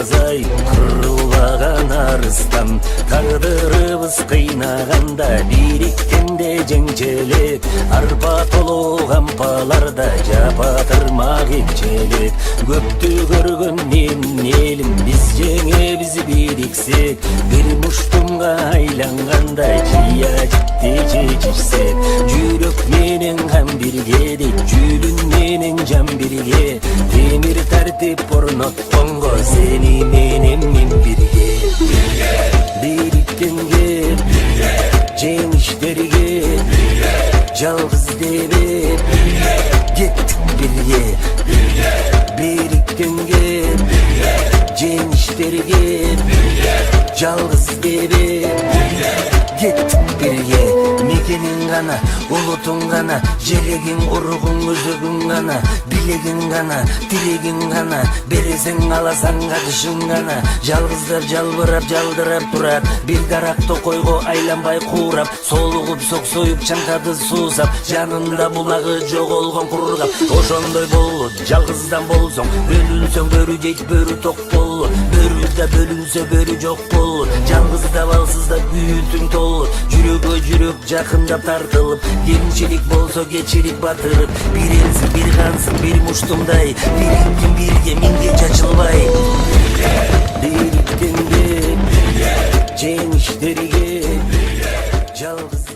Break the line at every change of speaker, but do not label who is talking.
азайып кырылбаган арыстан, тагдырыбыз кыйнаганда бириткенде жеңчелек, арба толуу кампаларда жапатырмак экчелек. Көптү көргөн менин элим, биз жеңебиз бириксек, бир муштумга айланганда жыя житти чечишсек, жүрөк менен кам бирге дейт, жүлүн менен жан бирге, темир тартип орнотконго сени менен мен бирге. Бириткенге жеңиштерге жалгыз дебе кеттик бирге. Бириткенге жеңиштерге жалгыз дебе кеттик бирге. Мекениң гана, улутуң гана, желегиң, уругуң, өзөгүң гана, билегиң гана, тилегиң гана, бересең аласаң катышың гана. Жалгыздап жалбырап жалдырап турат, бир дарак токойго айланбай куурап, солугуп соксоюп чаңкады суусап, жанында булагы жоголгон кургап. Ошондой болот жалгыздан болсоң, бөлүнсөң бөрү жейт, бөрү ток болот, бөрү да бөлүнсө бөрү жок болот. Жалгызда балсызда бүйүтүң толот, жүрөгө жүрөк жакындап тартылып, кемчилик болсо кечирип батырып, бир элсиң, бир кансың, бир муштумдай, бириктин бирге миңге чачылбай. Бириткенге жеңиштерге жалгыз